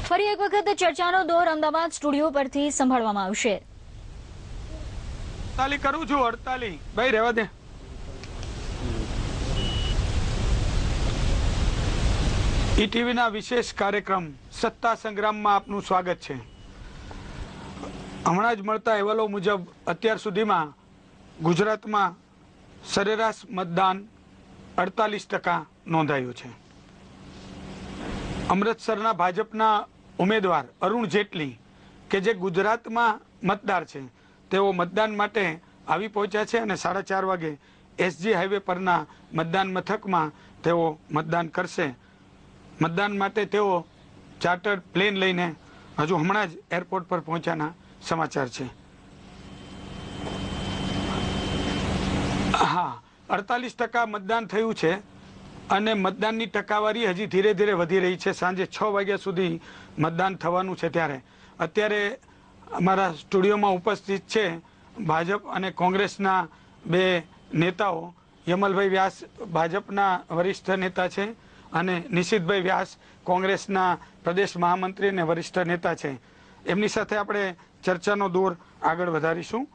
ફરી એક વખત ચર્ચાનો દોર અમદાવાદ સ્ટુડિયો પરથી સંભાળવામાં આવશે। હડતાલી કરું છું, હડતાલી ભાઈ રહેવા દે। ઈટીવીના વિશેષ કાર્યક્રમ સત્તા સંગ્રામમાં આપનું સ્વાગત છે। હમણાં જ મળતા અહેવાલો મુજબ અત્યાર સુધીમાં ગુજરાતમાં સરેરાશ મતદાન 48% નોંધાયું છે। અમૃતસરના ભાજપના ઉમેદવાર અરુણ જેટલી કે જે ગુજરાતમાં મતદાર છે તેઓ મતદાન માટે આવી પહોંચ્યા છે અને 4:30 વાગે એસજી હાઈવે પરના મતદાન મથકમાં તેઓ મતદાન કરશે। મતદાન માટે તેઓ ચાર્ટર્ડ પ્લેન લઈને હજુ હમણાં જ એરપોર્ટ પર પહોંચ્યાના સમાચાર છે। હા, 48% મતદાન થયું છે અને મતદાનની ટકાવારી હજી ધીરે ધીરે વધી રહી છે। સાંજે 6 વાગ્યા સુધી મતદાન થવાનું છે। ત્યારે અત્યારે અમારા સ્ટુડિયોમાં ઉપસ્થિત છે ભાજપ અને કોંગ્રેસના બે નેતાઓ। યમલભાઈ વ્યાસ ભાજપના વરિષ્ઠ નેતા છે અને નિશિતભાઈ વ્યાસ કોંગ્રેસના પ્રદેશ મહામંત્રી અને વરિષ્ઠ નેતા છે। એમની સાથે આપણે ચર્ચાનો દોર આગળ વધારીશું।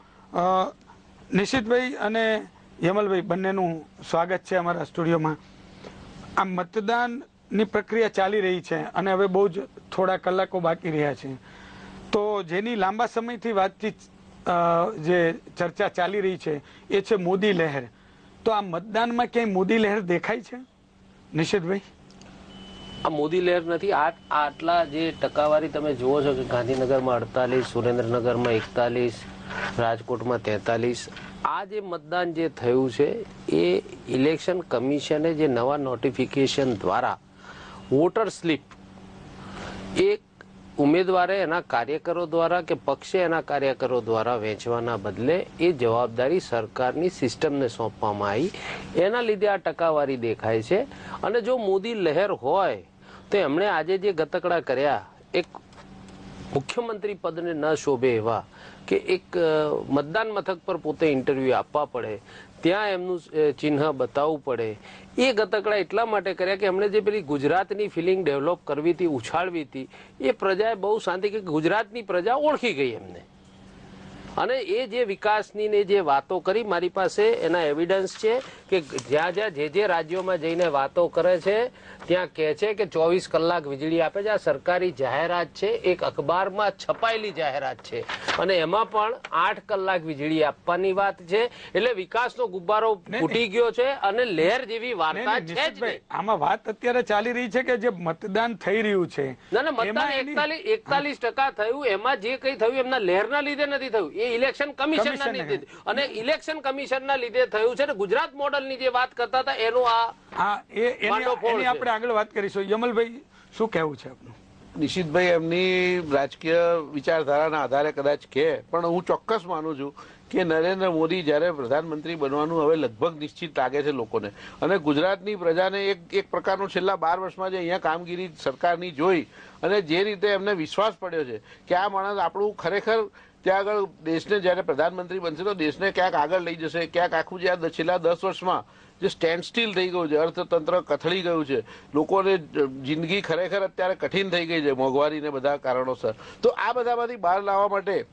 નિશિતભાઈ અને યમલભાઈ બંનેનું સ્વાગત છે અમારા સ્ટુડિયોમાં। આ મતદાનની પ્રક્રિયા ચાલી રહી છે અને હવે બહુ જ થોડા કલાકો બાકી રહ્યા છે, તો જેની લાંબા સમયથી વાતચીત જે ચર્ચા ચાલી રહી છે એ છે મોદી લહેર। તો આ મતદાનમાં ક્યાંય મોદી લહેર દેખાય છે નિશિતભાઈ? આ મોદી લહેર નથી। આટલા જે ટકાવારી તમે જુઓ છો કે ગાંધીનગરમાં 48, સુરેન્દ્રનગરમાં 41, રાજકોટમાં 43, આ જે મતદાન જે થયું છે એ ઇલેક્શન કમિશને જે નવા નોટિફિકેશન દ્વારા વોટર સ્લીપ એક ઉમેદવારે એના કાર્યકરો દ્વારા કે પક્ષે એના કાર્યકરો દ્વારા વેચવાના બદલે એ જવાબદારી સરકારની સિસ્ટમને સોંપવામાં આવી, એના લીધે આ ટકાવારી દેખાય છે। અને જો મોદી લહેર હોય તો એમણે આજે જે ગતકડા કર્યા, એક મુખ્યમંત્રી પદને ન શોભે એવા કે એક મતદાન મથક પર પોતે ઇન્ટરવ્યુ આપવા પડે, ત્યાં એમનું ચિહ્ન બતાવવું પડે, એ ગતકડા એટલા માટે કર્યા કે એમણે જે પેલી ગુજરાતની ફિલિંગ ડેવલપ કરવી હતી, ઉછાળવી હતી, એ પ્રજાએ બહુ શાંતિ કે ગુજરાતની પ્રજા ઓળખી ગઈ એમને। અને એ જે વિકાસની ને જે વાતો કરી, મારી પાસે એના એવિડન્સ છે કે જ્યાં જે રાજ્યોમાં જઈને વાતો કરે છે ત્યાં કહે છે કે 24 કલાક વીજળી આપે છે। આ સરકારી જાહેરાત છે, એક અખબારમાં છપાયેલી જાહેરાત છે અને એમાં પણ 8 કલાક વીજળી આપવાની વાત છે। એટલે વિકાસનો ગુબ્બારો ફૂટી ગયો છે અને લહેર જેવી વાર્તા છે જ નહીં। આમાં વાત અત્યારે ચાલી રહી છે કે જે મતદાન થઈ રહ્યું છે, ના મતદાન 41% થયું, એમાં જે કઈ થયું એમના લહેરના લીધે નથી થયું, એ ઇલેક્શન કમિશનના લીધે, અને ઇલેક્શન કમિશનના લીધે થયું છે। ગુજરાત મોડલની જે વાત કરતા હતા એનો એની આપણે આગળ વાત કરીશું। યમલભાઈ, શું કહેવું છે આપનું? નિશિતભાઈ એમની રાજકીય વિચારધારાના આધારે કદાચ કહે, પણ હું ચોક્કસ માનું છું કે નરેન્દ્ર મોદી જ્યારે પ્રધાનમંત્રી બનવાનું હવે લગભગ નિશ્ચિત લાગે છે લોકોને, અને ગુજરાતની પ્રજાને એક પ્રકારનું છેલ્લા 12 વર્ષમાં જે અહીંયા કામગીરી સરકારની જોઈ અને જે રીતે એમને વિશ્વાસ પડ્યો છે કે આ માણસ આપણું ખરેખર ત્યાં આગળ દેશને જ્યારે પ્રધાનમંત્રી બનશે તો દેશને ક્યાંક આગળ લઈ જશે, ક્યાંક આખું જે આ છેલ્લા 10 વર્ષમાં જે સ્ટેન્ડ સ્ટીલ થઈ ગયું છે, અર્થતંત્ર કથળી ગયું છે, લોકોને જિંદગી ખરેખર અત્યારે કઠિન થઈ ગઈ છે મોંઘવારીને બધા કારણોસર, તો આ બધામાંથી બહાર લાવવા માટે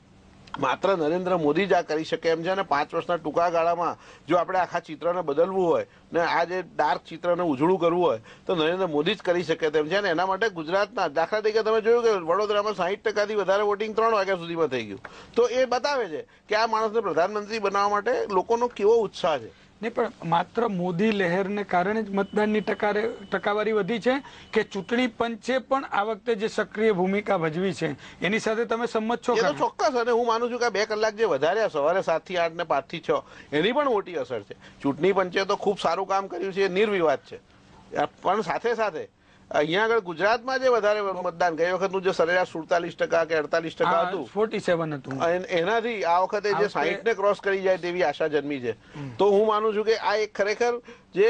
માત્ર નરેન્દ્ર મોદી જ આ કરી શકે એમ છે। અને 5 વર્ષના ટૂંકા ગાળામાં જો આપણે આખા ચિત્રને બદલવું હોય ને આ જે ડાર્ક ચિત્રને ઉજળું કરવું હોય તો નરેન્દ્ર મોદી જ કરી શકે તેમ છે। અને એના માટે ગુજરાતના દાખલા તરીકે તમે જોયું કે વડોદરામાં 60%થી વધારે વોટિંગ 3 વાગ્યા સુધીમાં થઈ ગયું, તો એ બતાવે છે કે આ માણસને પ્રધાનમંત્રી બનાવવા માટે લોકોનો કેવો ઉત્સાહ છે। નહીં, પણ માત્ર મોદી લહેરને કારણે જ મતદાનની ટકાવારી વધી છે કે ચૂંટણી પંચે પણ આ વખતે જે સક્રિય ભૂમિકા ભજવી છે એની સાથે તમે સંમત છો? એ તો ચોક્કસ, અને હું માનું છું કે 2 કલાક જે વધાર્યા સવારે 7 થી 8 ને 5 થી 6 એની પણ મોટી અસર છે। ચૂંટણી પંચે તો ખૂબ સારું કામ કર્યું છે, એ નિર્વિવાદ છે, પણ સાથે સાથે અહીંયા આગળ ગુજરાતમાં જે વધારે મતદાન ગઈ વખતનું જે સરેરાશ 47% કે 48% હતું, 47 હતું, એનાથી આ વખતે જે 60 ને ક્રોસ કરી જાય તેવી આશા જન્મી છે। તો હું માનું છું કે આ એક ખરેખર જે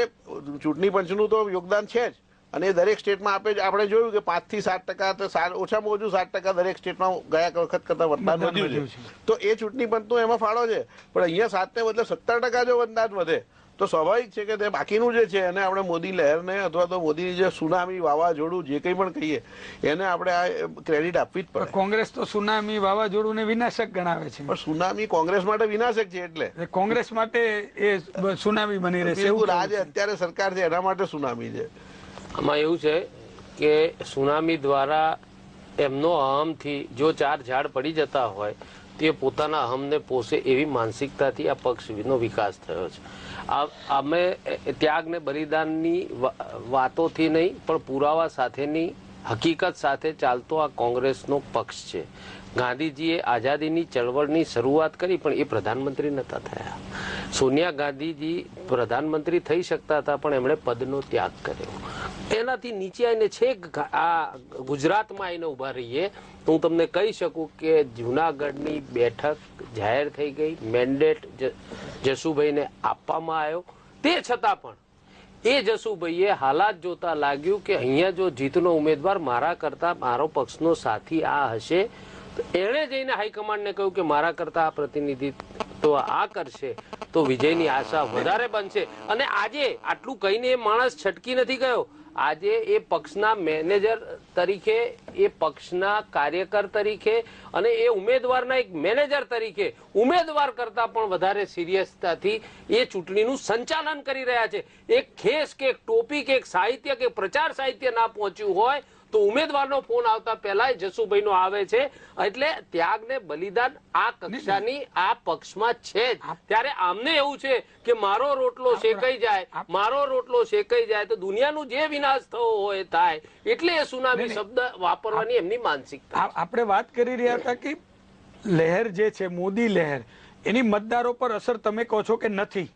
ચૂંટણી પંચનું તો યોગદાન છે જ, અને એ દરેક સ્ટેટમાં આપણે જોયું કે 5 થી 7%, ઓછામાં ઓછું 7% દરેક સ્ટેટમાં ગયા વખત કરતા મતદાન વધ્યું છે, તો એ ચૂંટણી પંચનો એમાં ફાળો છે। પણ અહીંયા 7 ને બદલે 17% જો મતદાન વધે તો તો સ્વાભાવિક છે કે તે બાકીનું જે છે એને આપણે મોદી લહેરને અથવા તો મોદીની જે સુનામી વાવાઝોડું જે કંઈ પણ કહીએ એને આપણે આ ક્રેડિટ આપવી જ પડે. કોંગ્રેસ તો સુનામી વાવાઝોડું ને વિનાશક ગણાવે છે, પણ સુનામી કોંગ્રેસ માટે વિનાશક છે. એટલે કોંગ્રેસ માટે એ સુનામી બની રહેશે એવું આજે અત્યારે સરકાર છે એના માટે સુનામી છે. આમાં એવું છે કે સુનામી દ્વારા એમનો અહમથી જો 4 ઝાડ પડી જતા હોય તે પોતાના અહમને પોષે એવી માનસિકતાથી આ પક્ષનો વિકાસ થયો છે. અમે ત્યાગ ને બલિદાનની વાતોથી નહીં પણ પુરાવા સાથેની હકીકત સાથે ચાલતો આ કોંગ્રેસનો પક્ષ છે. ગાંધીજીએ આઝાદીની ચળવળની શરૂઆત કરી પણ એ પ્રધાનમંત્રી નતા થયા. સોનિયા ગાંધીજી પ્રધાનમંત્રી થઈ શકતા હતા પણ એમણે પદનો ત્યાગ કર્યો. એનાથી નીચે આવીને છેક આ ગુજરાતમાં આવીને ઉભા રહીએ તો હું તમને કહી શકું કે જુનાગઢની બેઠક જાહેર થઈ ગઈ, મેન્ડેટ જસુભાઈને આપવામાં આવ્યો. તે છતાં પણ એ જસુભાઈએ હાલાત જોતા લાગ્યું કે અહીંયા જો જીતનો ઉમેદવાર મારા કરતા મારો પક્ષનો સાથી આ હશે, એણે જઈને હાઈકમાન્ડને કહ્યું કે મારા કરતા આ પ્રતિનિધિત્વ આ કરશે તો વિજયની આશા વધારે બનશે. અને આજે આટલું કહીને એ માણસ છટકી નથી ગયો. આજે એ પક્ષના મેનેજર તરીકે, એ પક્ષના કાર્યકર તરીકે અને એ ઉમેદવારના એક મેનેજર તરીકે ઉમેદવાર કરતા પણ વધારે સિરિયસતાથી એ ચૂંટણીનું સંચાલન કરી રહ્યા છે. એક ખેસ કે એક ટોપી કે એક સાહિત્ય કે પ્રચાર સાહિત્ય ના પહોંચ્યું હોય તો ઉમેદવારનો ફોન આવતા પહેલા જસુભાઈ નો આવે છે. એટલે ત્યાગ ને બલિદાન આ કક્ષાની આ પક્ષમાં છે જ. ત્યારે આમને એવું છે કે મારો રોટલો શેકાઈ જાય, મારો રોટલો શેકાઈ જાય તો દુનિયાનું જે વિનાશ થવો હોય થાય. એટલે એ સુનામી શબ્દ વાપરવાની એમની માનસિકતા. આપણે વાત કરી રહ્યા હતા કે લહેર જે છે મોદી લહેર, એની મતદારો પર અસર તમે કહો છો કે નથી,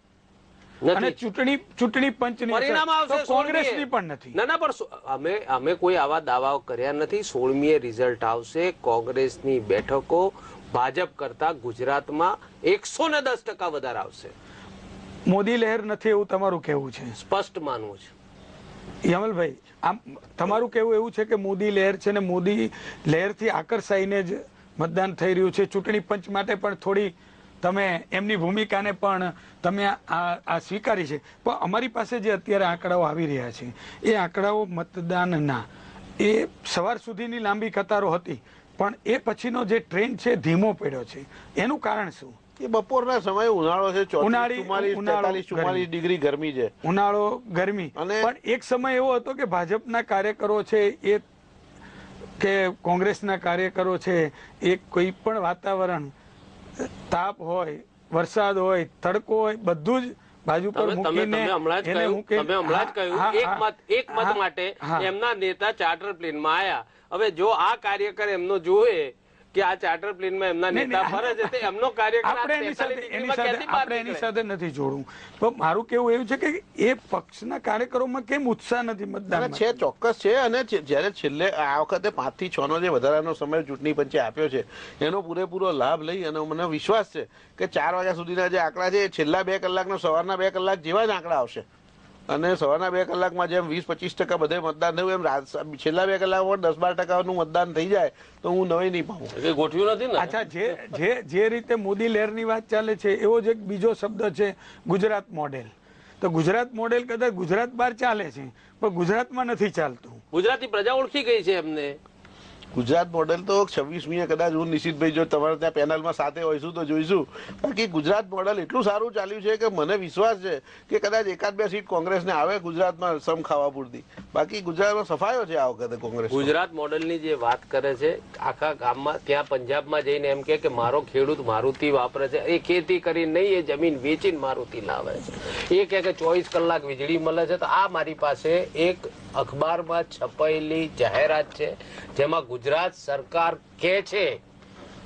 અને ચૂંટણી પંચની પરિણામ આવશે કોંગ્રેસની પણ નથી. ના ના, પણ અમે કોઈ આવા દાવાઓ કર્યા નથી. 16મીએ રિઝલ્ટ આવશે. કોંગ્રેસની બેઠકો ભાજપ કરતા ગુજરાતમાં 110% વધારે આવશે. મોદી લહેર નથી એવું તમારું કહેવું છે? સ્પષ્ટ માનવું છે. યમલભાઈ, આમ તમારું કહેવું એવું છે કે મોદી લહેર છે ને મોદી લહેરથી આકર્ષાઈને જ મતદાન થઈ રહ્યું છે. ચૂંટણી પંચ માટે પણ થોડી તમે એમની ભૂમિકાને પણ તમે આ સ્વીકારી છે. પણ અમારી પાસે જે અત્યારે આંકડાઓ આવી રહ્યા છે એ આંકડાઓ મતદાનના એ સવાર સુધીની લાંબી કતારો હતી, પણ એ પછીનો જે ટ્રેન્ડ છે ધીમો પડ્યો છે. એનું કારણ શું? એ બપોરના સમયે ઉનાળો છે, 44 ડિગ્રી ગરમી છે, ઉનાળો ગરમી. પણ એક સમય એવો હતો કે ભાજપના કાર્યકરો છે એ કે કોંગ્રેસના કાર્યકરો છે એ કોઈ પણ વાતાવરણ, તાપ હોય, વરસાદ હોય, તડકો હોય, બધું જ બાજુ પર મૂકીને એક મત માટે એમના નેતા ચાર્ટર પ્લેનમાં આયા. હવે જો આ કાર્યકર એમનો જોવે કે આ ચાર્ટર પ્લેનમાં એમના નેતા ફરે છે તો એમનો કાર્યકર આપણે એની સાથે નથી જોડવું. પણ મારું કેવું એવું છે કે એ પક્ષના કાર્યકરોમાં કેમ ઉત્સાહ નથી મતદાન છે? ચોક્કસ છે. અને જયારે છેલ્લે આ વખતે 5 થી 6 નો જે વધારાનો સમય ચૂંટણી પંચે આપ્યો છે એનો પૂરેપૂરો લાભ લઈ અને મને વિશ્વાસ છે કે 4 વાગ્યા સુધીના જે આંકડા છે છેલ્લા 2 કલાકના સવારના 2 કલાક જેવા જ આંકડા આવશે. અને સવારના 2 કલાકમાં જેમ 20-25% બધે મતદાન થયું એમ છેલ્લા 2 કલાકમાં 10-12% મતદાન થઈ જાય તો હું નવાઈ નહીં પામું. ગોઠવ્યું નથી ને. અચ્છા, જે રીતે મોદી લહેરની વાત ચાલે છે એવો જ એક બીજો શબ્દ છે ગુજરાત મોડેલ. તો ગુજરાત મોડેલ કદાચ ગુજરાત બહાર ચાલે છે પણ ગુજરાતમાં નથી ચાલતું. ગુજરાતની પ્રજા ઓળખી ગઈ છે એમને. ગુજરાત મોડેલ તો 26મીએ કદાચ હું નિશિતભાઈ જો તમારે ત્યાં પેનલમાં સાથે હોઈશું તો જોઈશું. બાકી ગુજરાત મોડેલ એટલું સારું ચાલ્યું છે કે મને વિશ્વાસ છે કે કદાચ 1-2 સીટ કોંગ્રેસને આવે ગુજરાતમાં સમ ખાવા પૂરતી. બાકી ગુજરાતમાં સફાયો છે આ વખતે કોંગ્રેસ. ગુજરાત મોડેલની જે વાત કરે છે આખા ગામમાં, ત્યાં પંજાબમાં જઈને એમ કે મારો ખેડૂત મારુતિ વાપરે છે, એ ખેતી કરી નહીં, એ જમીન વેચીને મારુતિ લાવે છે. એ કે 24 કલાક વીજળી મળે છે. તો આ મારી પાસે એક અખબારમાં છપાયેલી જાહેરાત છે જેમાં ગુજરાત સરકાર કે છે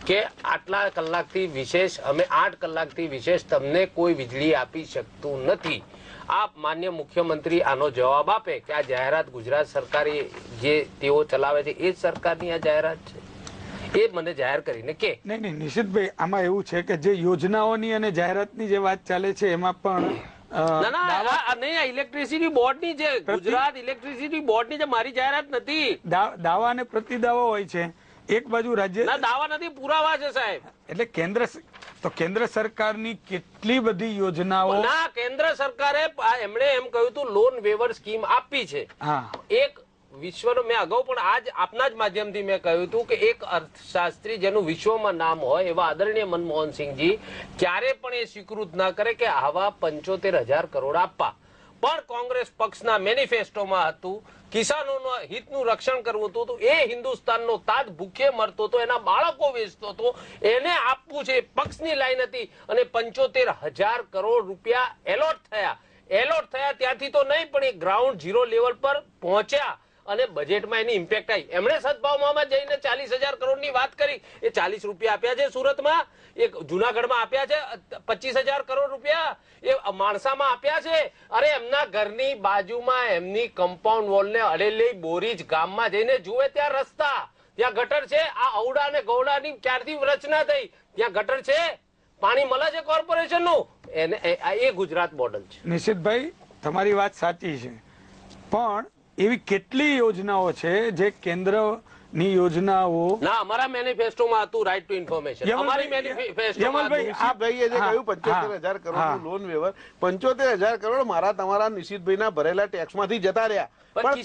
કે આટલા કલાકથી વિશેષ, અમે 8 કલાકથી વિશેષ તમને કોઈ વીજળી આપી શકતું નથી. આ માન્ય મુખ્યમંત્રી આનો જવાબ આપે કે આ જાહેરાત ગુજરાત સરકારે જે તેઓ ચલાવે છે એ જ સરકારની આ જાહેરાત છે, એ મને જાહેર કરીને કે. નહીં નિશિતભાઈ, આમાં એવું છે કે જે યોજનાઓની અને જાહેરાતની જે વાત ચાલે છે એમાં પણ ઇલેક્ટ્રિસિટી બોર્ડની જે ગુજરાત ઇલેક્ટ્રિસિટી બોર્ડની જે મારી જાહેરાત નથી. દાવા અને પ્રતિદાવા હોય છે એક બાજુ રાજ્ય ના દાવા નથી, પુરાવા છે સાહેબ. એટલે કેન્દ્ર સરકારની કેટલી બધી યોજનાઓ ના, કેન્દ્ર સરકારે એમણે એમ કહ્યું હતું લોન વેવર સ્કીમ આપી છે. હા એક વિશ્વનો, મેં અગાઉ પણ આજ આપના જ માધ્યમથી મેં કહ્યું હતું કે એક અર્થશાસ્ત્રી જેનું વિશ્વમાં નામ હોય એવા આદરણીય મનમોહનસિંહજી ક્યારે પણ એ સ્વીકૃત ના કરે કે આવા 75,000 કરોડ આપવા. પણ કોંગ્રેસ પક્ષના મેનિફેસ્ટોમાં હતું કિસાનોના હિતનું રક્ષણ કરવું હતું, તો એ હિન્દુસ્તાનનો તાજ ભૂખે મરતો હતો, એના બાળકો વેચતો હતો, એને આપવું છે, પક્ષની લાઈન હતી. અને 75,000 કરોડ રૂપિયા એલોટ થયા ત્યાંથી તો નહીં, પણ એ ગ્રાઉન્ડ ઝીરો લેવલ પર પહોંચ્યા અને બજેટમાં એની ઇમ્પેક્ટ આવી. એમણે સદભાવમાં જઈને 40,000 કરોડની વાત કરી. એ 40 રૂપિયા આપ્યા છે સુરતમાં, એક જુનાગઢમાં આપ્યા છે 25,000 કરોડ રૂપિયા, એ માણસામાં આપ્યા છે. અરે એમના ઘરની બાજુમાં એમની કમ્પાઉન્ડ વોલને અડેલી બોરીજ ગામમાં જઈને જુએ, ત્યાં રસ્તા, ત્યાં ગટર છે. આ ઔડા અને ગૌડાની ક્યારથી રચના થઈ? ત્યાં ગટર છે, પાણી મળે છે કોર્પોરેશનનું. એ ગુજરાત મોડલ છે. નિશિતભાઈ, તમારી વાત સાચી છે, પણ એવી કેટલી યોજનાઓ છે જે કેન્દ્રની યોજનાઓ ના, અમારા મેનિફેસ્ટોમાં હતું રાઇટ ટુ ઇન્ફોર્મેશન. અમારી મેનિફેસ્ટોમાં નિશિતભાઈએ જે કહ્યું 75,000 કરોડનું લોન વેવર, 75,000 કરોડ મારા તમારા નિશિતભાઈના ભરેલા ટેક્સમાંથી જતા રહ્યા. પણ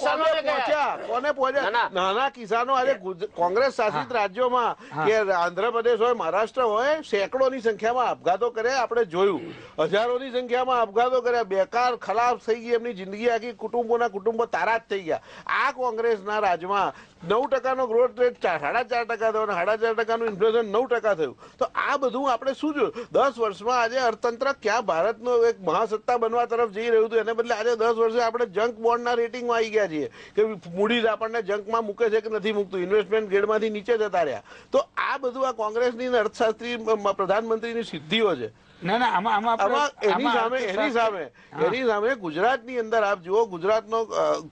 કોને પહોંચ્યા? નાના કિસાનો આજે કોંગ્રેસ શાસિત રાજ્યોમાં કે આંધ્રપ્રદેશ હોય, મહારાષ્ટ્ર હોય, સેંકડોની સંખ્યામાં આપઘાતો કર્યા. આપણે જોયું, હજારોની સંખ્યામાં આપઘાતો કર્યા. બેકાર ખલાસ થઈ ગઈ એમની જિંદગી, આખી કુટુંબો તારા જ થઈ ગયા. આ કોંગ્રેસના રાજમાં 9% ગ્રોથ રેટ 4.5% થયો અને 4.5% ઇન્ફ્લેશન 9% થયું. તો આ બધું આપણે શું જોયું? 10 વર્ષમાં આજે અર્થતંત્ર ક્યાં ભારતનો એક મહાસત્તા બનવા તરફ જઈ રહ્યું હતું, એને બદલે આજે 10 વર્ષે આપણે જંક બોન્ડના રેટિંગમાં આવી ગયા છીએ કે મૂડીઝ આપણને જંકમાં મૂકે છે કે નથી મૂકતું, ઇન્વેસ્ટમેન્ટ ગ્રેડમાંથી નીચે જતા રહ્યા. તો આ બધું આ કોંગ્રેસની અર્થશાસ્ત્રી પ્રધાનમંત્રીની સિદ્ધિઓ છે. એની સામે ગુજરાતની અંદર આપ જુઓ, ગુજરાતનો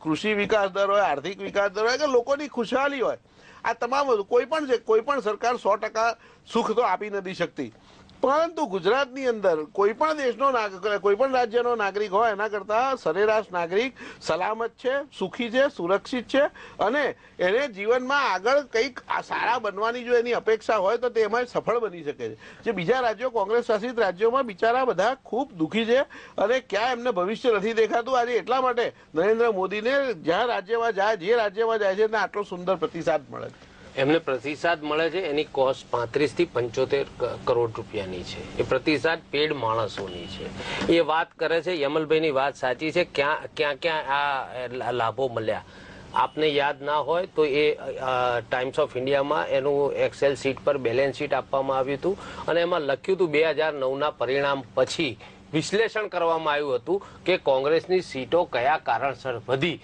કૃષિ વિકાસ દર હોય, આર્થિક વિકાસ દર હોય કે લોકોની ખુશહાલી હોય, આ તમામ કોઈ પણ સરકાર 100% સુખ તો આપી નથી શકતી. પરંતુ ગુજરાતની અંદર કોઈ પણ દેશનો કોઈ પણ રાજ્યનો નાગરિક હોય એના કરતા સરેરાશ નાગરિક સલામત છે, સુખી છે, સુરક્ષિત છે અને એને જીવનમાં આગળ કંઈક સારા બનવાની જો એની અપેક્ષા હોય તો તે એમાં સફળ બની શકે છે. જે બીજા રાજ્યો, કોંગ્રેસ શાસિત રાજ્યોમાં બિચારા બધા ખૂબ દુઃખી છે અને ક્યાં એમને ભવિષ્ય નથી દેખાતું. આજે એટલા માટે નરેન્દ્ર મોદીને જ્યાં રાજ્યમાં જાય, જે રાજ્યમાં જાય છે ત્યાં આટલો સુંદર પ્રતિસાદ મળે છે. એમને પ્રતિસાદ મળે છે, એની કોસ્ટ 35 થી 75 કરોડ રૂપિયાની છે. એ પ્રતિસાદ પેડ માણસોની છે. એ વાત કરે છે, યમલભાઈની વાત સાચી છે, ક્યાં આ લાભો મળ્યા. આપને યાદ ના હોય તો એ ટાઈમ્સ ઓફ ઇન્ડિયામાં એનું એક્સેલ શીટ પર બેલેન્સ શીટ આપવામાં આવ્યું હતું અને એમાં લખ્યું હતું 2009ના પરિણામ પછી વિશ્લેષણ કરવામાં આવ્યું હતું કે કોંગ્રેસની સીટો કયા કારણસર વધી.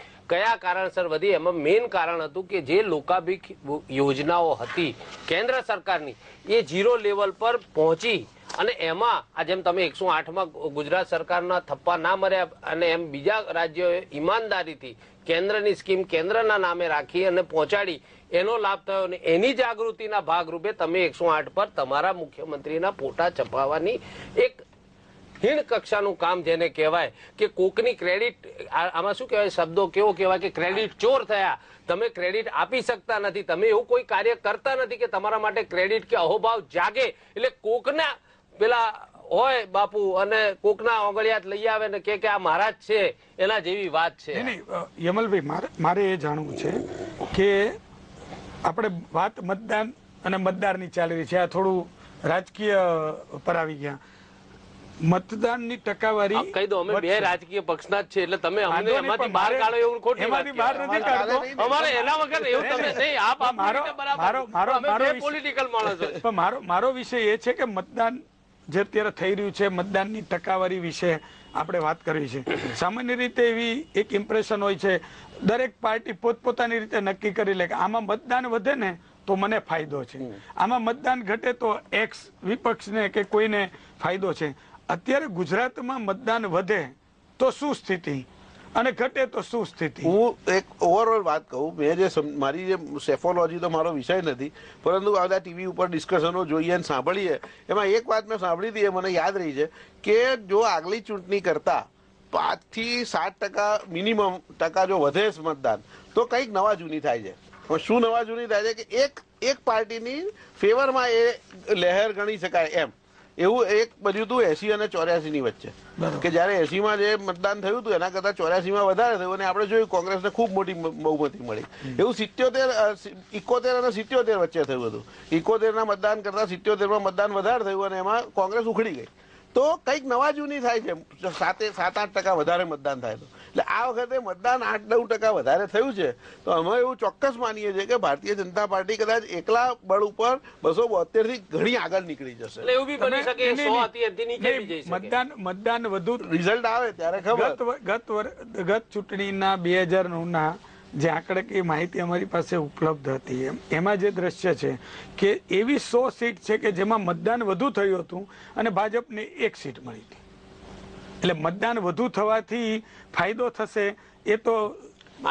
એમાં મેઇન કારણ હતું કે જે લોકાભિક યોજનાઓ હતી કેન્દ્ર સરકારની એ ઝીરો લેવલ પર પહોંચી અને એમાં આ જેમ તમે 108માં ગુજરાત સરકારના થપ્પા ના મર્યા અને એમ બીજા રાજ્યોએ ઈમાનદારીથી કેન્દ્રની સ્કીમ કેન્દ્રના નામે રાખી અને પહોંચાડી, એનો લાભ થયો અને એની જાગૃતિના ભાગરૂપે તમે 108 પર તમારા મુખ્યમંત્રીના ફોટા છપાવવાની એક હીણ કક્ષાનું કામ જેને કહેવાય કે કોકની ક્રેડિટ, આમાં શું કહેવાય, શબ્દો કેવો કહેવાય કે ક્રેડિટ ચોર થયા. તમે ક્રેડિટ આપી શકતા નથી, તમે એવું કોઈ કાર્ય કરતા નથી કે તમારા માટે ક્રેડિટ કે અહોભાવ જાગે. એટલે કોકના પેલા હોય બાપુ અને કોકના ઓગળિયાત લઈ આવે ને કે આ મહારાજ છે, એના જેવી વાત છે. યમલભાઈ, મારે એ જાણવું છે કે આપણે વાત મતદાન અને મતદારની ચાલી રહી છે, આ થોડું રાજકીય પર આવી ગયા. મતદાનની ટકાવારી કહી દો, અમે બે રાજકીય પક્ષના જ છે એટલે તમે અમને એમાંથી બહાર કાઢો એવું ખોટી વાત છે. અમારે એના વગર એવું તમે નહીં, આપ બરાબર પોલિટિકલ માણસો. મારો વિષય એ છે કે મતદાન જે અત્યારે થઈ રહ્યું છે, મતદાનની ટકાવારી વિશે આપણે વાત કરવી છે. સામાન્ય રીતે એવી એક ઇમ્પ્રેશન હોય છે, દરેક પાર્ટી પોતપોતાની રીતે નક્કી કરી લે કે આમાં મતદાન વધે ને તો મને ફાયદો છે, આમાં મતદાન ઘટે તો એક્સ વિપક્ષને કે કોઈને ફાયદો છે. અત્યારે ગુજરાતમાં મતદાન વધે તો શું સ્થિતિ અને ઘટે તો શું સ્થિતિ? હું એક ઓવરઓલ વાત કહું. મેં જે મારી જે સેફોલોજી તો મારો વિષય નથી, પરંતુ આ બધા ટીવી ઉપર ડિસ્કશનો જોઈએ અને સાંભળીએ, એમાં એક વાત મેં સાંભળી હતી, એ મને યાદ રહી છે કે જો આગલી ચૂંટણી કરતા 5 થી 7% મિનિમમ ટકા જો વધે મતદાન તો કંઈક નવા જૂની થાય છે. શું નવા જૂની થાય છે કે એક પાર્ટીની ફેવરમાં એ લહેર ગણી શકાય એમ. એવું એક બન્યું હતું 80 અને 84 ની વચ્ચે કે જયારે 80 માં જે મતદાન થયું હતું એના કરતા 84 માં વધારે થયું અને આપણે જોયું કોંગ્રેસને ખૂબ મોટી બહુમતી મળી. એવું 71 અને 77 વચ્ચે થયું હતું. 71 ના મતદાન કરતા 77 માં મતદાન વધારે થયું અને એમાં કોંગ્રેસ ઉખડી ગઈ. તો કંઈક નવા જૂની થાય છે, 7-8% વધારે મતદાન થાય તો. એટલે આ વખતે મતદાન 8-9% વધારે થયું છે. તો અમે એવું ચોક્કસ માનીએ છીએ કે ભારતીય જનતા પાર્ટી કદાચ એકલા બળ ઉપર 272 થી ઘણી આગળ નીકળી જશે. એવું બી બની શકે 100 હતી એથી નીચે બી જઈ શકે. મતદાન વધુ રિઝલ્ટ આવે ત્યારે ખબર. ગત ચૂંટણીના 2009 ના જે આંકડાકીય માહિતી અમારી પાસે ઉપલબ્ધ હતી એમાં જે દ્રશ્ય છે કે એવી 100 સીટ છે કે જેમાં મતદાન વધુ થયું હતું અને ભાજપને 1 સીટ મળી હતી. એટલે મતદાન વધુ થવાથી ફાયદો થશે એ તો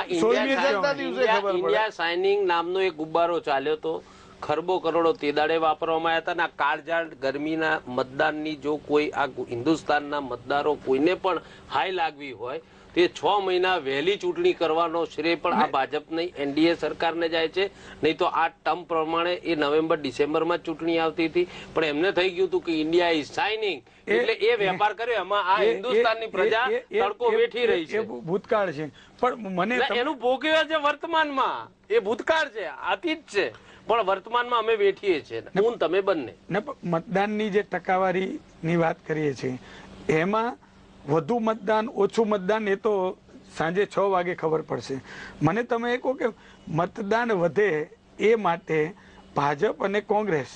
ઇન્ડિયા સાઇનિંગ નામનો એક ગુબ્બારો ચાલ્યો તો ખરબો કરોડો તે દાડે વાપરવામાં આવ્યા હતા અને આ કાળઝાળ ગરમીના મતદાનની જો કોઈ આ હિન્દુસ્તાનના મતદારો કોઈને પણ હાઈ લાગવી હોય તે 6 મહિના વહેલી ચૂંટણી કરવાનો શ્રેય પણ આ ભાજપની એનડીએ સરકારને જાય છે. નહીં તો આ ટર્મ પ્રમાણે એ નવેમ્બર-ડિસેમ્બરમાં ચૂંટણી આવતી હતી પણ એમને થઈ ગયું હતું કે ઇન્ડિયા ઇઝ સાઇનિંગ એટલે એ વેપાર કર્યો. એમાં આ હિન્દુસ્તાનની પ્રજા તડકો વેઠી રહી છે. ભૂતકાળ છે પણ મને એનું ભોગવ્યા છે વર્તમાનમાં. એ ભૂતકાળ છે, અતીત છે, પણ વર્તમાનમાં અમે વેઠીએ છીએ હું તમે બંને. મતદાનની જે ટકાવારીની વાત કરીએ છીએ એમાં વધુ મતદાન ઓછું મતદાન એ તો સાંજે 6 વાગે ખબર પડશે. મને તમે એ કહો કે મતદાન વધે એ માટે ભાજપ અને કોંગ્રેસ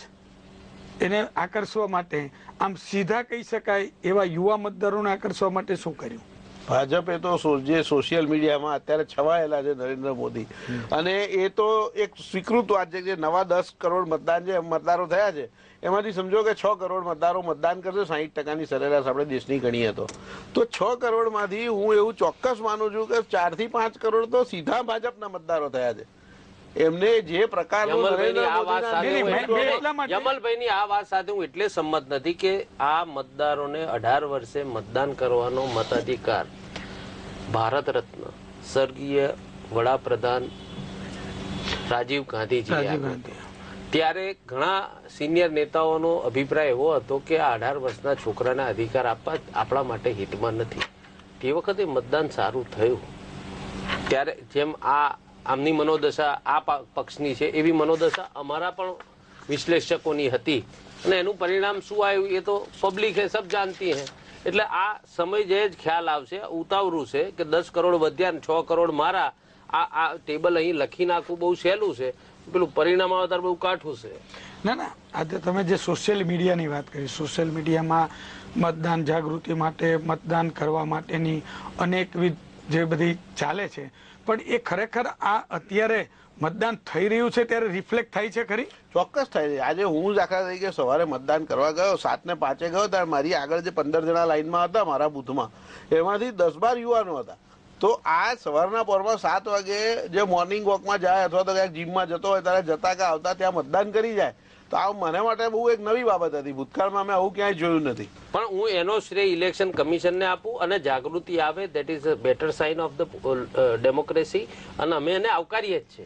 એને આકર્ષવા માટે આમ સીધા કહી શકાય એવા યુવા મતદારોને આકર્ષવા માટે શું કર્યું? ભાજપે તો જે સોશિયલ મીડિયામાં અત્યારે છવાયેલા છે નરેન્દ્ર મોદી, અને એ તો એક સ્વીકૃત વાત છે કે નવા 10 કરોડ મતદાન જે મતદારો થયા છે એમાંથી સમજો કે 6 કરોડ મતદારો મતદાન કરશે. 60%ની સરેરાશ આપણે દેશની ગણીએ તો 6 કરોડમાંથી હું એવું ચોક્કસ માનું છું કે 4 થી 5 કરોડ તો સીધા ભાજપના મતદારો થયા છે. એમને જે પ્રકારનું જમલભાઈની આ વાત સાથે હું એટલે સંમત નથી કે આ મતદારોને 18 વર્ષે મતદાન કરવાનો મતાધિકાર ભારત રત્ન સ્વર્ગીય વડાપ્રધાન રાજીવ ગાંધીજી ત્યારે ઘણા સિનિયર નેતાઓનો અભિપ્રાય એવો હતો કે આ 18 વર્ષના છોકરાને અધિકાર આપવા આપણા માટે હિતમાં નથી. તે વખતે મતદાન સારું થયું. ત્યારે જેમ આમની મનોદશા આ પક્ષની છે એવી મનોદશા અમારા પણ વિશ્લેષકોની હતી અને એનું પરિણામ શું આવ્યું એ તો પબ્લિક હે, સબ જાણતી હે. એટલે આ સમય જે જ ખ્યાલ આવશે. ઉતાવળું છે કે 10 કરોડ વધ્યા 6 કરોડ મારા આ ટેબલ અહીં લખી નાખવું બહુ સહેલું છે, પેલું પરિણામ આવતા બહુ કાઠું છે. ના આજે તમે જે સોશિયલ મીડિયાની વાત કરી, સોશિયલ મીડિયામાં મતદાન જાગૃતિ માટે મતદાન કરવા માટેની અનેકવિધ જે બધી ચાલે છે પણ એ ખરેખર આ અત્યારે મતદાન થઈ રહ્યું છે ત્યારે રિફ્લેક્ટ થાય છે ખરી? ચોક્કસ થાય છે. આજે હું દાખલા તરીકે સવારે મતદાન કરવા ગયો 7:05 ગયો ત્યારે મારી આગળ જે 15 જણા લાઈનમાં હતા મારા બૂથમાં એમાંથી 10-12 યુવાનો હતા. તો આ સવારના પોરમાં 7 વાગે જે મોર્નિંગ વોકમાં જાય અથવા તો ક્યાંક જીમમાં જતો હોય ત્યારે જતા કે આવતા ત્યાં મતદાન કરી જાય તો આ મને માટે બહુ એક નવી બાબત હતી. ભૂતકાળમાં મેં આવું ક્યાંય જોયું નથી. પણ હું એનો શ્રેય ઇલેક્શન કમિશનને આપું અને જાગૃતિ આવે that is a better sign of the democracy અને અમે એને આવકારીએ જ છે.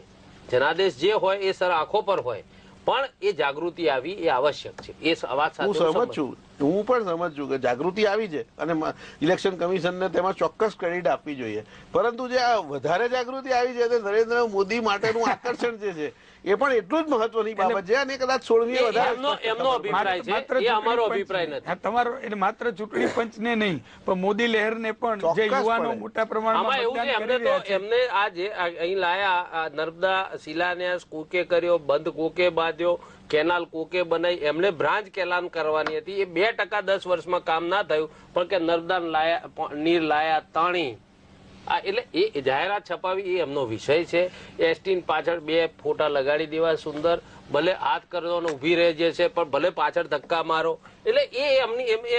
જનાદેશ જે હોય એ સર આંખો પર હોય પણ એ જાગૃતિ આવી એ આવશ્યક છે. એ વાત સાથે હું સહમત છું. હું પણ સમજ છું કે જાગૃતિ આવી છે અને ઇલેક્શન કમિશનને તેમાં ચોક્કસ ક્રેડિટ આપવી જોઈએ. પરંતુ જે આ વધારે જાગૃતિ આવી છે તે નરેન્દ્ર મોદી માટેનું આકર્ષણ જે છે એ પણ એટલું જ મહત્વની બાબત છે અને કદાચ 16મી વધારે એમનો અભિપ્રાય છે, એ અમારો અભિપ્રાય નથી. તમારો એટલે માત્ર ચૂંટણી પંચને નહીં પણ મોદી લહેરને પણ જે યુવાનો મોટા પ્રમાણમાં એમને આ જે અહીં લાયા નર્મદા શિલાન્યાસ કોકે કર્યો, બંધ કોકે બાંધ્યો, કેનાલ કોકે બનાવી, એમને બ્રાન્ચ કેલાન કરવાની હતી. એ 2% 10 વર્ષમાં કામ ના થયું પણ કે નર્મદા નીર લાયા તાણી એટલે એ જાહેરાત છપાવી એ એમનો વિષય છે. એસટી પાછળ 2 ફોટા લગાડી દેવા સુંદર, ભલે હાથ કરવાનો ઉભી રહે જે છે પણ ભલે પાછળ ધક્કા મારો, એટલે એ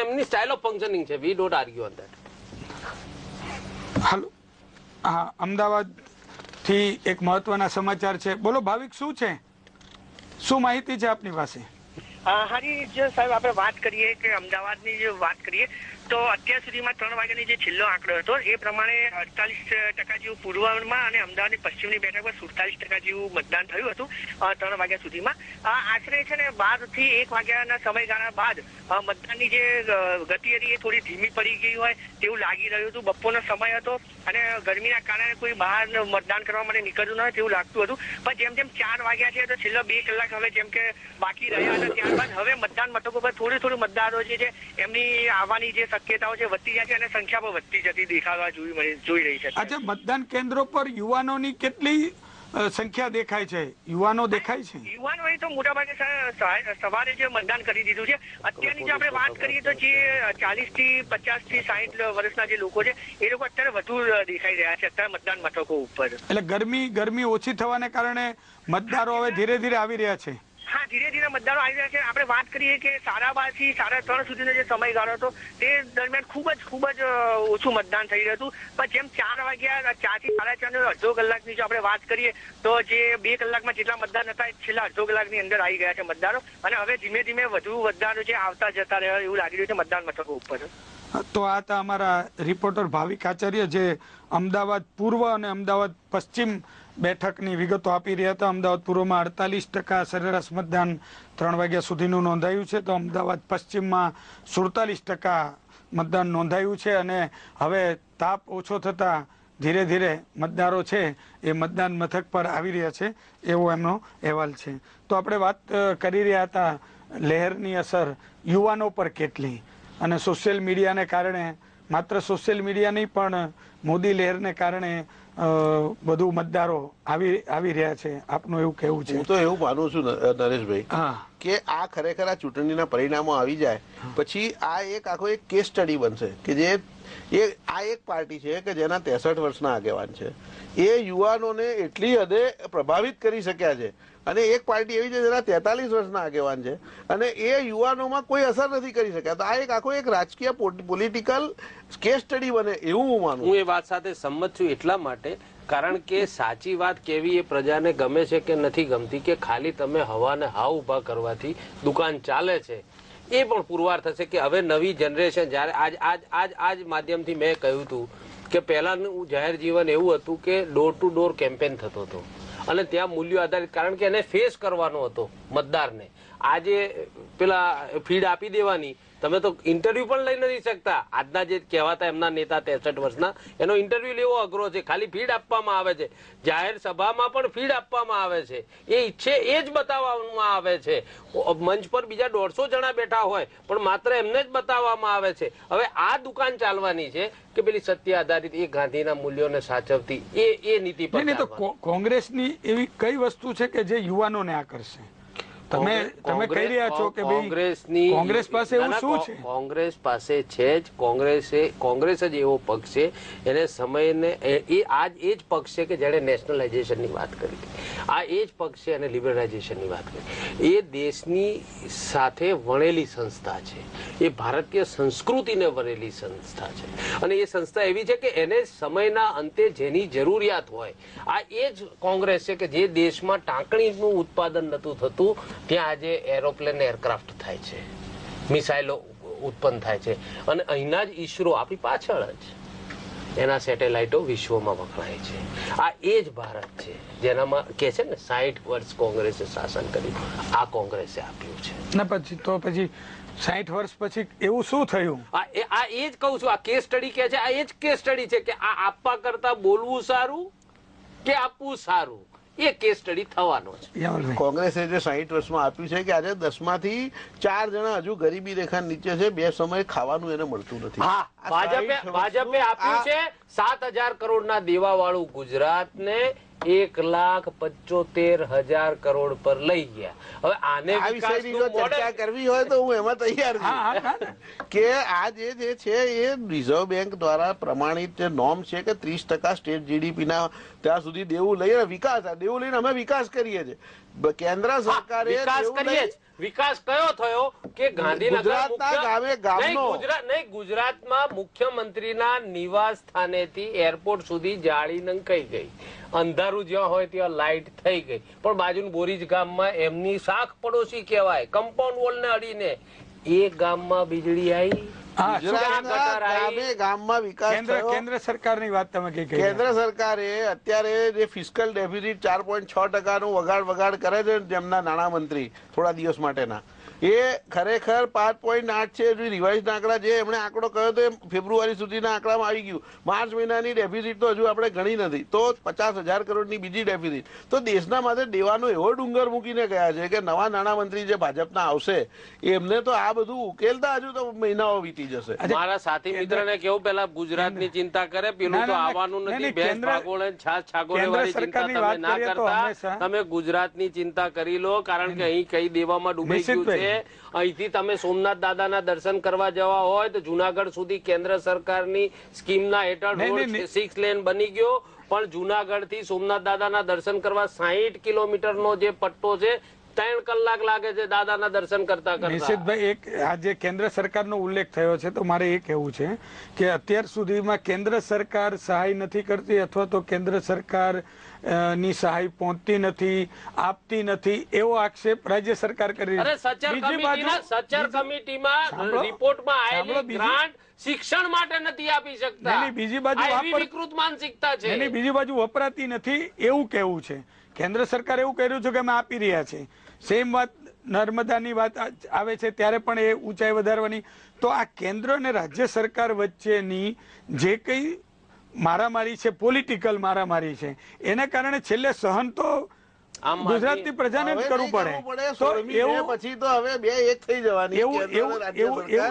એમની સ્ટાઇલ ઓફ ફંક્શનિંગ છે. We don't argue on that. Hello, હા, અમદાવાદ થી એક મહત્વના સમાચાર છે. બોલો ભાવિક, શું છે, શું માહિતી છે આપની પાસે? હારી જો સાહેબ આપણે વાત કરીએ કે અમદાવાદની જે વાત કરીએ તો અત્યાર સુધીમાં 3 વાગ્યાની જે છેલ્લો આંકડો હતો એ પ્રમાણે 48% જેવું પૂર્વમાં અને અમદાવાદની પશ્ચિમની બેઠક પર 47% જેવું મતદાન થયું હતું 3 વાગ્યા સુધીમાં. આશરે છે ને 12 થી 1 વાગ્યાના સમયગાળા બાદ મતદાનની જે ગતિ હતી એ થોડી ધીમી પડી ગઈ હોય તેવું લાગી રહ્યું હતું. બપોરનો સમય હતો અને ગરમીના કારણે કોઈ બહાર મતદાન કરવા માટે નીકળતું ન હોય તેવું લાગતું હતું. પણ જેમ જેમ 4 વાગ્યા છે તો છેલ્લો 2 કલાક હવે જેમ કે બાકી રહ્યા હતા ત્યારબાદ હવે મતદાન મથકો પર થોડી મતદારો છે એમની આવવાની જે શક્યતાઓ છે વધતી જાય છે અને સંખ્યા પણ વધતી જતી દેખાવા જોઈ રહી છે. અચ્છા, મતદાન કેન્દ્રો પર યુવાનોની કેટલી સંખ્યા દેખાય છે? યુવાનો દેખાય છે? યુવાનો એ તો મોટાભાગે સવારે જે મતદાન કરી દીધું છે. અત્યારની જો આપણે વાત કરીએ તો જે 40 થી 50 થી 60 વર્ષના જે લોકો છે એ લોકો અત્યારે વધુ દેખાઈ રહ્યા છે અત્યારે મતદાન મથકો ઉપર. એટલે ગરમી ઓછી થવાને કારણે મતદારો હવે ધીરે ધીરે આવી રહ્યા છે. હા, ધીરે ધીરે મતદારો આવી રહ્યા છે. આપણે વાત કરીએ કે 12:30 થી 3:30 સુધીનો જે સમયગાળો હતો તે દરમિયાન ખૂબ જ ઓછું મતદાન થઈ રહ્યું હતું. પણ જેમ 4 વાગ્યા 4 થી 4:30 અડધો કલાકની જો આપણે વાત કરીએ તો જે 2 કલાકમાં જેટલા મતદાન હતા છેલ્લા અડધો કલાકની અંદર આવી ગયા છે મતદારો અને હવે ધીમે ધીમે વધુ મતદારો જે આવતા જતા રહ્યા એવું લાગી રહ્યું છે મતદાન મથકો ઉપર. તો આ હતા અમારા રિપોર્ટર ભાવિક આચાર્ય જે અમદાવાદ પૂર્વ અને અમદાવાદ પશ્ચિમ બેઠકની વિગતો આપી રહ્યા હતા. અમદાવાદ પૂર્વમાં 48% સરેરાશ મતદાન 3 વાગ્યા સુધીનું નોંધાયું છે તો અમદાવાદ પશ્ચિમમાં 47% મતદાન નોંધાયું છે અને હવે તાપ ઓછો થતા ધીરે ધીરે મતદારો છે એ મતદાન મથક પર આવી રહ્યા છે એવો એમનો અહેવાલ છે. તો આપણે વાત કરી રહ્યા હતા લહેરની અસર યુવાનો પર કેટલી, અને સોશિયલ મીડિયાને કારણે, માત્ર સોશિયલ મીડિયા નહીં પણ મોદી લહેરને કારણે બધુ મતદારો આવી રહ્યા છે. આપનું એવું કહેવું છે? હું તો એવું માનું છું નરેશભાઈ કે આ ખરેખર આ ચૂંટણીના પરિણામો આવી જાય પછી આ આખો એક કેસ સ્ટડી બનશે કે જે આ એક પાર્ટી છે કે જેના 63 વર્ષના આગેવાન છે એ યુવાનોને એટલી હદે પ્રભાવિત કરી શક્યા છે અને એક પાર્ટી એવી છે જેના 43 વર્ષના આગેવાન છે અને એ યુવાનોમાં કોઈ અસર નથી કરી શક્યા. તો આ આખો એક રાજકીય પોલિટિકલ કેસ સ્ટડી બને એવું હું માનું. હું એ વાત સાથે સંમત છું એટલા માટે કારણ કે સાચી વાત કેવી એ પ્રજાને ગમે છે કે નથી ગમતી કે ખાલી તમે હવાને હાવ ઉભા કરવાથી દુકાન ચાલે છે એ પણ પુરવાર થશે કે હવે નવી જનરેશન જયારે આજ માધ્યમથી મેં કહ્યું હતું કે પહેલાનું જાહેર જીવન એવું હતું કે ડોર ટુ ડોર કેમ્પેન થતો હતો અને ત્યાં મૂલ્યો આધારિત કારણ કે એને ફેસ કરવાનો હતો મતદારને. આજે પેલા ફીડ આપી દેવાની તમે તો ઇન્ટરવ્યુ પણ લઈ નથી શકતા. આજના જે કહેવાતા એમના નેતા 63 વર્ષના એનો ઇન્ટરવ્યુ લેવો અઘરો છે. ખાલી ફીડ આપવામાં આવે છે. જાહેર સભામાં પણ ફીડ આપવામાં આવે છે. એ ઈચ્છે એ જ બતાવવામાં આવે છે. મંચ પર બીજા 150 જણા બેઠા હોય પણ માત્ર એમને જ બતાવવામાં આવે છે. હવે આ દુકાન ચાલવાની છે કે પેલી સત્ય આધારિત એ ગાંધીના મૂલ્યોને સાચવતી એ નીતિ પર. તો કોંગ્રેસની એવી કઈ વસ્તુ છે કે જે યુવાનોને આકર્ષે? તમે કહી રહ્યા છો કે કોંગ્રેસ પાસે એવું શું છે? કોંગ્રેસ પાસે છે જ. કોંગ્રેસ જ એવો પક્ષ છે એને સમયને આજ એ જ પક્ષ છે કે જેણે નેશનલાઇઝેશનની વાત કરી. આ એ જ પક્ષ છે અને લિબરલાઇઝેશનની વાત કરી. એ દેશની સાથે વણેલી સંસ્થા છે. એ ભારતીય સંસ્કૃતિને વણેલી સંસ્થા છે અને એ સંસ્થા એવી છે કે એને સમયના અંતે જેની જરૂરિયાત હોય આ એ જ કોંગ્રેસ છે કે જે દેશમાં ટાંકણીનું ઉત્પાદન નતું થતું ત્યાં આજે એરોપ્લેન એરક્રાફ્ટ થાય છે, મિસાઇલો ઉત્પન્ન થાય છે અને અહીંના જ ઈસરો આપણી પાછળ જ એના સેટેલાઇટો વિશ્વમાં વખણાય છે. આ એ જ ભારત છે જેનામાં કે છે ને 60 વર્ષ કોંગ્રેસે શાસન કર્યું. આ કોંગ્રેસે આપ્યું છે ને પછી 60 વર્ષ પછી એવું શું થયું? આ એ જ કહું છું. આ કેસ સ્ટડી કે છે આ એ જ કેસ સ્ટડી છે કે આ આપવા કરતા બોલવું સારું કે આપવું સારું એ કેસ સ્ટડી થવાનો છે. કોંગ્રેસે જે 60 વર્ષમાં આપ્યું છે કે આજે 10માંથી 4 જણા હજુ ગરીબી રેખા નીચે છે. 2 સમય ખાવાનું એને મળતું નથી. હા, ભાજપે આપ્યું છે 7000 કરોડના દેવા વાળું ગુજરાતને 1,75,000 કરોડ પર લઈ ગયા. હવે આને ચર્ચા કરવી હોય તો હું એમાં તૈયાર છું કે આ જે છે એ રિઝર્વ બેંક દ્વારા પ્રમાણિત નોર્મ છે કે 30% સ્ટેટ જીડીપી ના ત્યાં સુધી દેવું લઈને વિકાસ દેવું લઈને અમે વિકાસ કરીએ છીએ. કેન્દ્ર સરકારે વિકાસ કયો થયો કે ગાંધીનગર ગુજરાતના ગામે ગામનો ગુજરાતમાં મુખ્યમંત્રીના નિવાસ સ્થાનેથી એરપોર્ટ સુધી જાળી નંખાઈ ગઈ, અંધારું જ્યાં હોય ત્યાં લાઇટ થઈ ગઈ, પણ બાજુનું બોરીજ ગામમાં એમની શાખ પડોશી કહેવાય કમ્પાઉન્ડ વોલ ને અડીને એ ગામમાં વીજળી આવી. ગામમાં વિકાસ કેન્દ્ર સરકારની વાત તમે કઈ કેન્દ્ર સરકારે અત્યારે જે ફિસ્કલ ડેફિસિટ 4.6% વગાડ કરે છે જેમના નાણામંત્રી થોડા દિવસ માટેના, એ ખરેખર 5.8 છે. રિવાઇઝ આંકડા જે એમણે આંકડો કહ્યો તો એ ફેબ્રુઆરી સુધીના આંકડામાં આવી ગયું. માર્ચ મહિનાની ડેફિસિટ તો હજુ આપણે ગણી નથી, તો 50,000 કરોડની બીજી ડેફિસિટ. તો દેશના માટે દેવાનો એવો ડુંગર મૂકીને ગયા છે કે નવા નાણામંત્રી જે ભાજપના આવશે એમને તો આ બધું ઉકેલતા હજુ તો મહિનાઓ વીતી જશે. મારા સાથી મિત્રને કેવું, પેલા ગુજરાતની ચિંતા કરે, પેલું તો આવવાનું નથી. ભેંસ ભાગોળે છાસ છાગોળે વાળી ચિંતા તમે ના કરતા, તમે ગુજરાતની ચિંતા કરી લો, કારણ કે અહીં કઈ દેવામાં ડૂબાઈ ગયું છે. અહીંથી તમે સોમનાથ દાદાના દર્શન કરવા જવા હોય તો જુનાગઢ સુધી કેન્દ્ર સરકારની સ્કીમના હેઠળ રોડ 6 લેન બની ગયો, પણ જુનાગઢ થી સોમનાથ દાદાના દર્શન કરવા 60 કિલોમીટરનો જે પટ્ટો છે 3 કલાક લાગે છે દાદાના દર્શન કરતા કરતા. નિશિતભાઈ, એક આજે કેન્દ્ર સરકારનો ઉલ્લેખ થયો છે તો મારે એ કહેવું છે કે અત્યાર સુધીમાં કેન્દ્ર સરકાર સહાય નથી કરતી અથવા તો કેન્દ્ર સરકાર ની સહાય પહોંચતી નથી, આપતી નથી, એવો આક્ષેપ રાજ્ય સરકાર કરી રહી છે. સચર કમિટીમાં રિપોર્ટમાં આવેલી ગ્રાન્ટ શિક્ષણ માટે નથી આપી શકતા. બીજી બાજુ વિકૃત માનસિકતા છે. બીજી બાજુ વપરાતી નથી એવું કહેવું છે. કેન્દ્ર સરકાર એવું કર્યું છે કે અમે આપી રહ્યા છે. સેમ વાત નર્મદાની વાત આવે છે ત્યારે પણ એ ઊંચાઈ વધારવાની. તો આ કેન્દ્ર અને રાજ્ય સરકાર વચ્ચેની જે કઈ મારામારી છે, પોલિટિકલ મારામારી છે, એના કારણે છેલ્લે સહન તો ગુજરાતની પ્રજાને જ કરવું પડે. તો એવું પછી તો હવે 2-1 થઈ જવાની.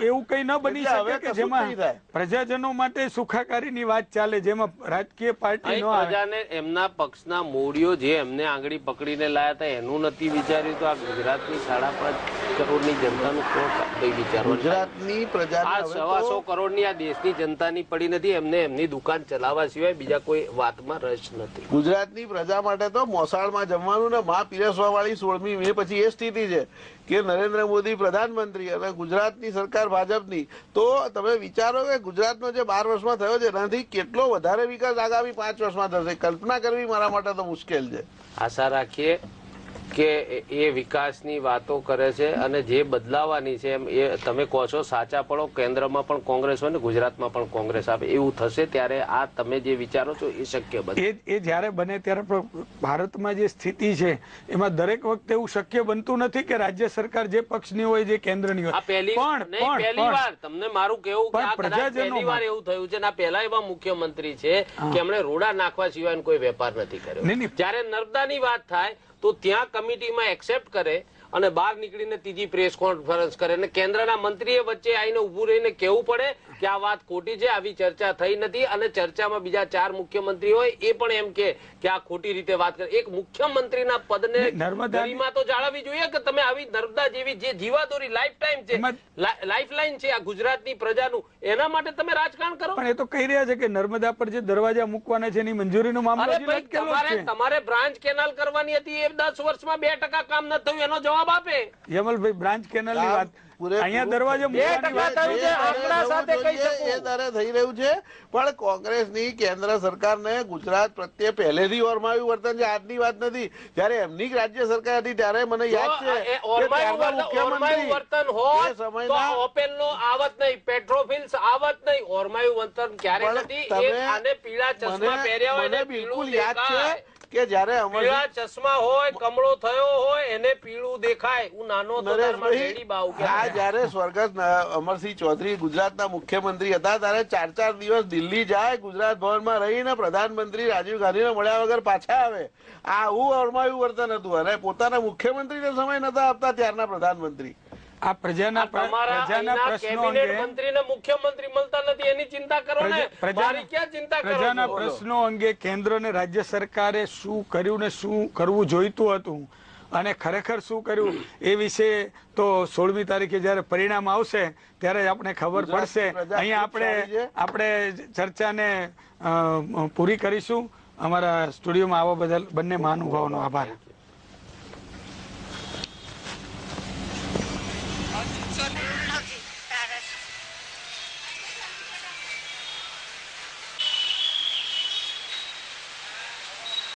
એવું કઈ ન બની શકે કે જેમાં પ્રજાજનો માટે સુખાકારીની વાત ચાલે, જેમાં રાજકીય પાર્ટી નો પ્રજાને એમના પક્ષના મૂળીઓ જે એમને આંગળી પકડીને લાયા હતા એનું નથી વિચાર્યું તો આ ગુજરાતની 5.5 કરોડની જનતાનું કોણ વિચારવું? ગુજરાતની પ્રજા આ 125 કરોડની આ દેશની જનતાની પડી નથી. એમને એમની દુકાન ચલાવવા સિવાય બીજા કોઈ વાતમાં રસ નથી. ગુજરાતની પ્રજા માટે તો મોસાળમાં જમવાનું ને માં પીરસવા વાળી 16મી મે પછી એ સ્થિતિ છે કે નરેન્દ્ર મોદી પ્રધાનમંત્રી અને ગુજરાતની સરકાર ભાજપની. તો તમે વિચારો કે ગુજરાતનો જે 12 વર્ષમાં થયો છે એનાથી કેટલો વધારે વિકાસ આગામી 5 વર્ષમાં થશે, કલ્પના કરવી મારા માટે તો મુશ્કેલ છે. આશા રાખીએ કે એ વિકાસની વાતો કરે છે અને જે બદલાવાની છે એમ એ તમે કહો છો સાચા પડો, કેન્દ્રમાં પણ કોંગ્રેસ હોય ને ગુજરાતમાં પણ કોંગ્રેસ આવે એવું થશે ત્યારે આ તમે જે વિચારો છો એ શક્ય બને. એ જયારે બને ત્યારે ભારતમાં જે સ્થિતિ છે એમાં દરેક વખતે એવું શક્ય બનતું નથી કે રાજ્ય સરકાર જે પક્ષની હોય જે કેન્દ્રની હોય. પહેલી વાર તમને મારું કેવું કે આ કદાચ પહેલી વાર એવું થયું છે. પહેલા એવા મુખ્યમંત્રી છે કે એમણે રોડા નાખવા સિવાય કોઈ વેપાર નથી કર્યો. જયારે નર્મદાની વાત થાય તો ત્યાં કમિટીમાં એક્સેપ્ટ કરે અને બહાર નીકળીને ત્રીજી પ્રેસ કોન્ફરન્સ કરે અને કેન્દ્રના મંત્રીએ વચ્ચે આવીને ઉભું રહીને કહેવું પડે કે આ વાત ખોટી છે, આવી ચર્ચા થઈ નથી. અને ચર્ચામાં બીજા 4 મુખ્યમંત્રી હોય એ પણ એમ કે આ ખોટી રીતે વાત કરે. એક મુખ્યમંત્રીના પદને ગરિમા તો જાળવવી જોઈએ કે તમે આવી નર્મદા જેવી જે જીવાદોરી લાઈફ ટાઈમ છે, લાઈફ લાઈન છે આ ગુજરાતની પ્રજાનું, એના માટે તમે રાજકારણ કરો. પણ એ તો કહી રહ્યા છે કે નર્મદા પર જે દરવાજા મૂકવાના છે એની મંજૂરીનો મામલો તમારે બ્રાન્ચ કેનાલ કરવાની હતી એ 10 વર્ષમાં 2% કામ ન થયું એનો જવાબ આપે. યમલભાઈ, બ્રાન્ચ કેનાલ ની વાત અહીંયા દરવાજો થઈ રહ્યું છે. પણ કોંગ્રેસની કેન્દ્ર સરકારને ગુજરાત પ્રત્યે પહેલેથી ઓરમાયું વર્તન છે, આજની વાત નથી. જયારે એમની રાજ્ય સરકાર હતી ત્યારે મને યાદ છે વર્તન હોય તો ઓપેલ નો આવત નહીં, પેટ્રોફિલ્સ આવત નહીં. ઓરમાયું વર્તન ક્યારે નથી. આને પીળા ચશ્મા પહેર્યા હોય બિલકુલ યાદ છે કે જયારે પીળા ચશ્મા હોય, કમળો થયો હોય એને પીળું દેખાય. હું નાનો જયારે સ્વર્ગસ્થ અમરસિંહ ચૌધરી ગુજરાતના મુખ્યમંત્રી હતા ત્યારે 4 દિવસ દિલ્હી જાય, ગુજરાત ભવનમાં રહીને પ્રધાનમંત્રી રાજીવ ગાંધીને મળ્યા વગર પાછા આવે. આવું અરમાયું વર્તન હતું અને પોતાના મુખ્યમંત્રીને સમય નતા આપતા ત્યારના પ્રધાનમંત્રી. આ પ્રજાના પ્રશ્નો અંગે કેન્દ્ર અને રાજ્ય સરકારે શું કર્યું ને શું કરવું જોઈતું હતું અને ખરેખર શું કર્યું એ વિશે તો 16મી તારીખે જયારે પરિણામ આવશે ત્યારે આપણે ખબર પડશે. અહીંયા આપણે ચર્ચાને પૂરી કરીશું. અમારા સ્ટુડિયોમાં આવવા બદલ બંને મહાનુભાવોનો આભાર.